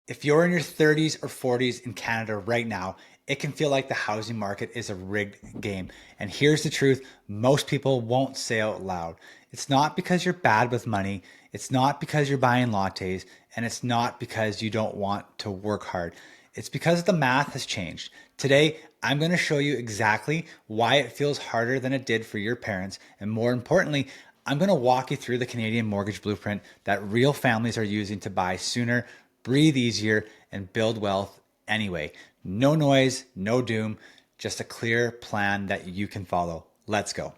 If you're in your 30s or 40s in Canada right now, it can feel like the housing market is a rigged game. And here's the truth, most people won't say out loud. It's not because you're bad with money, it's not because you're buying lattes, and it's not because you don't want to work hard. It's because the math has changed. Today, I'm going to show you exactly why it feels harder than it did for your parents. And more importantly, I'm going to walk you through the Canadian mortgage blueprint that real families are using to buy sooner, breathe easier, and build wealth anyway. No noise, no doom, just a clear plan that you can follow. Let's go.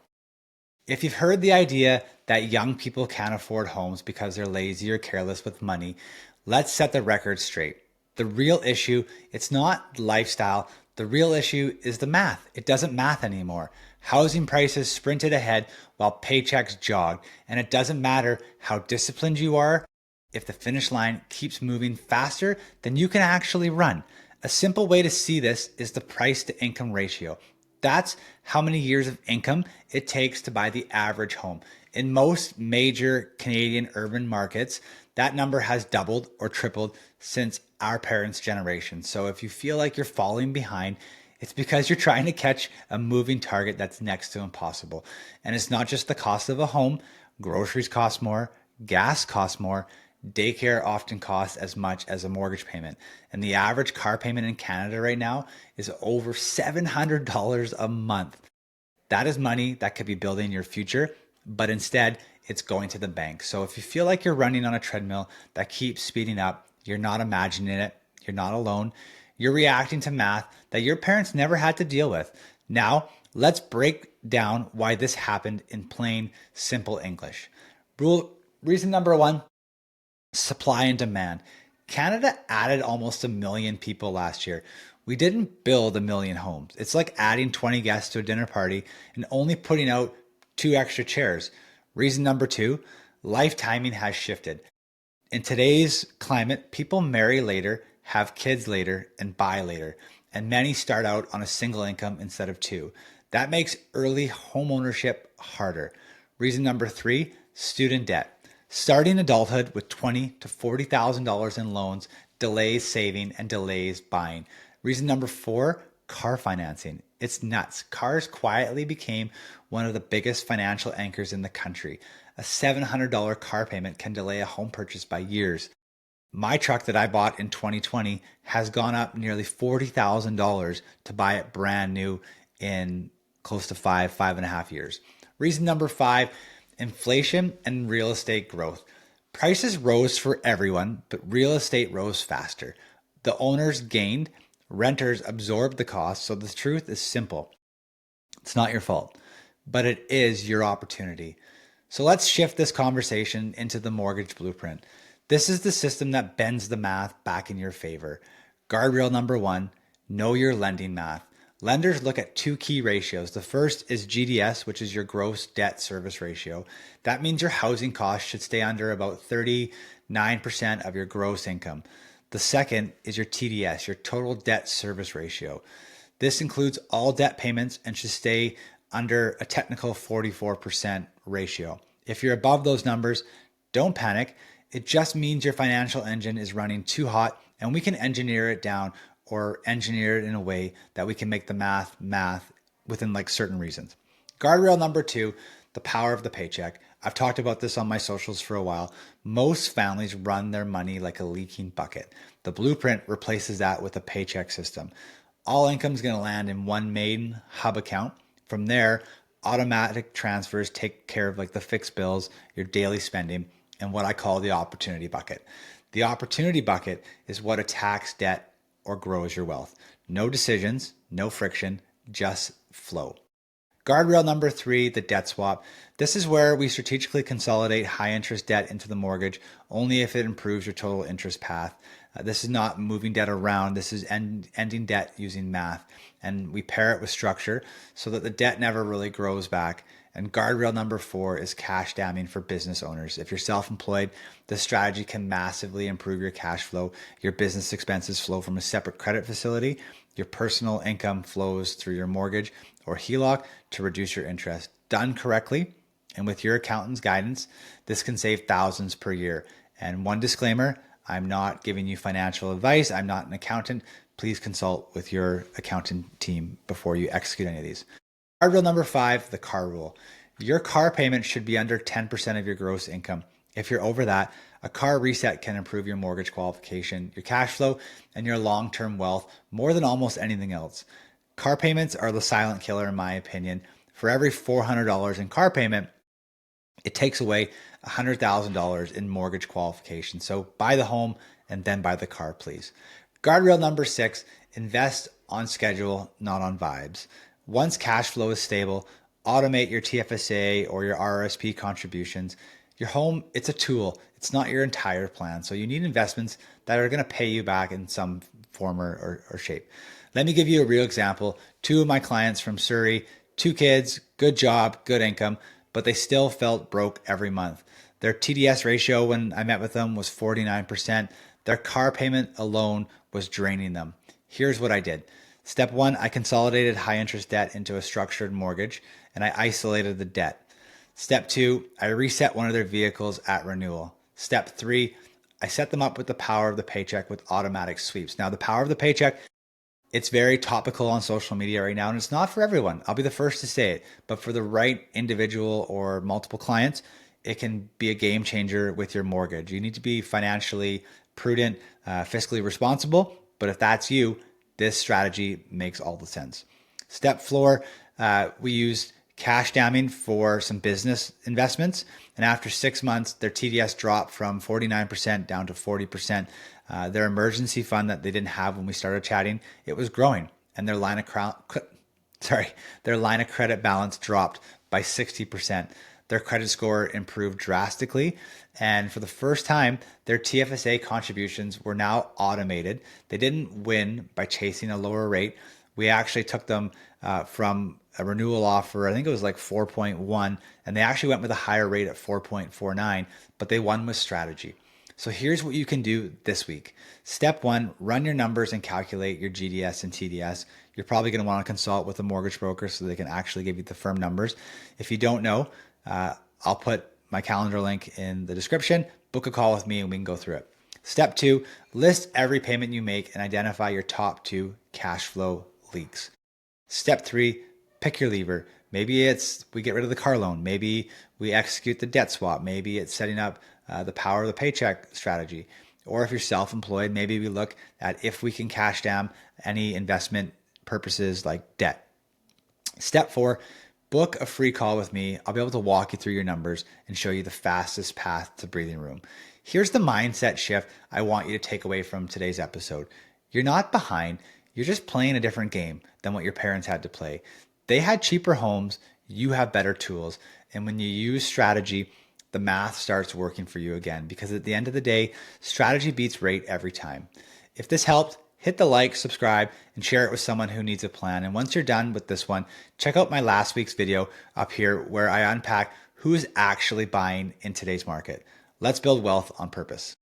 If you've heard the idea that young people can't afford homes because they're lazy or careless with money, let's set the record straight. The real issue, it's not lifestyle. The real issue is the math. It doesn't math anymore. Housing prices sprinted ahead while paychecks jogged, and it doesn't matter how disciplined you are if the finish line keeps moving faster than you can actually run. A simple way to see this is the price to income ratio. That's how many years of income it takes to buy the average home. In most major Canadian urban markets, that number has doubled or tripled since our parents' generation. So if you feel like you're falling behind, it's because you're trying to catch a moving target that's next to impossible. And it's not just the cost of a home, groceries cost more, gas costs more, daycare often costs as much as a mortgage payment. And the average car payment in Canada right now is over $700 a month. That is money that could be building your future, but instead it's going to the bank. So if you feel like you're running on a treadmill that keeps speeding up, you're not imagining it, you're not alone. You're reacting to math that your parents never had to deal with. Now, let's break down why this happened in plain, simple English. Reason number one, supply and demand. Canada added almost a million people last year. We didn't build a million homes. It's like adding 20 guests to a dinner party and only putting out two extra chairs. Reason number two, life timing has shifted. In today's climate, people marry later, have kids later, and buy later. And many start out on a single income instead of two. That makes early homeownership harder. Reason number three, student debt. Starting adulthood with $20,000 to $40,000 in loans delays saving and delays buying. Reason number four, car financing. It's nuts. Cars quietly became one of the biggest financial anchors in the country. A $700 car payment can delay a home purchase by years. My truck that I bought in 2020 has gone up nearly $40,000 to buy it brand new in close to 5.5 years. Reason number five, inflation and real estate growth. Prices rose for everyone, but real estate rose faster. The owners gained, renters absorbed the cost. So the truth is simple. It's not your fault, but it is your opportunity. So let's shift this conversation into the mortgage blueprint. This is the system that bends the math back in your favor. Guardrail number one, know your lending math. Lenders look at two key ratios. The first is GDS, which is your gross debt service ratio. That means your housing costs should stay under about 39% of your gross income. The second is your TDS, your total debt service ratio. This includes all debt payments and should stay under a technical 44% ratio. If you're above those numbers, don't panic. It just means your financial engine is running too hot and we can engineer it down or engineer it in a way that we can make the math within like certain reasons. Guardrail number two, the power of the paycheck. I've talked about this on my socials for a while. Most families run their money like a leaking bucket. The blueprint replaces that with a paycheck system. All income is going to land in one main hub account. From there, automatic transfers take care of like the fixed bills, your daily spending, and what I call the opportunity bucket. The opportunity bucket is what attacks debt or grows your wealth. No decisions, no friction, just flow. Guardrail number three, the debt swap. This is where we strategically consolidate high interest debt into the mortgage only if it improves your total interest path. This is not moving debt around. This is ending debt using math. And we pair it with structure so that the debt never really grows back. And guardrail number four is cash damming for business owners. If you're self-employed, this strategy can massively improve your cash flow. Your business expenses flow from a separate credit facility. Your personal income flows through your mortgage or HELOC to reduce your interest. Done correctly and with your accountant's guidance, this can save thousands per year. And one disclaimer, I'm not giving you financial advice. I'm not an accountant. Please consult with your accountant team before you execute any of these. Guard rule number 5, the car rule. Your car payment should be under 10% of your gross income. If you're over that, a car reset can improve your mortgage qualification, your cash flow, and your long term wealth more than almost anything else. Car payments are the silent killer, in my opinion. For every $400 in car payment, it takes away $100,000 in mortgage qualification. So buy the home and then buy the car, please. Guardrail number 6, invest on schedule, not on vibes. Once cash flow is stable, automate your TFSA or your RRSP contributions. Your home, it's a tool. It's not your entire plan. So you need investments that are going to pay you back in some form or shape. Let me give you a real example. 2 of my clients from Surrey, 2 kids, good job, good income, but they still felt broke every month. Their TDS ratio when I met with them was 49%. Their car payment alone was draining them. Here's what I did. Step 1, I consolidated high interest debt into a structured mortgage and I isolated the debt. Step 2, I reset one of their vehicles at renewal. Step 3, I set them up with the power of the paycheck with automatic sweeps. Now, the power of the paycheck, it's very topical on social media right now, and it's not for everyone. I'll be the first to say it, but for the right individual or multiple clients, it can be a game changer with your mortgage. You need to be financially prudent, fiscally responsible, but if that's you, this strategy makes all the sense. Step 4, we used cash damming for some business investments. And after 6 months, their TDS dropped from 49% down to 40%. Their emergency fund that they didn't have when we started chatting, it was growing. And their line of credit balance dropped by 60%. Their credit score improved drastically. And for the first time, their TFSA contributions were now automated. They didn't win by chasing a lower rate. We actually took them from a renewal offer, I think it was like 4.1, and they actually went with a higher rate at 4.49, but they won with strategy. So here's what you can do this week. Step 1, run your numbers and calculate your GDS and TDS. You're probably going to want to consult with a mortgage broker so they can actually give you the firm numbers. If you don't know, I'll put my calendar link in the description. Book a call with me and we can go through it. Step 2, list every payment you make and identify your top 2 cash flow leaks. Step 3, pick your lever. Maybe it's we get rid of the car loan. Maybe we execute the debt swap. Maybe it's setting up the power of the paycheck strategy. Or if you're self-employed, maybe we look at if we can cash down any investment purposes like debt. Step 4, book a free call with me. I'll be able to walk you through your numbers and show you the fastest path to breathing room. Here's the mindset shift I want you to take away from today's episode. You're not behind. You're just playing a different game than what your parents had to play. They had cheaper homes. You have better tools. And when you use strategy, the math starts working for you again, because at the end of the day, strategy beats rate every time. If this helped, hit the like, subscribe, and share it with someone who needs a plan. And once you're done with this one, check out my last week's video up here where I unpack who's actually buying in today's market. Let's build wealth on purpose.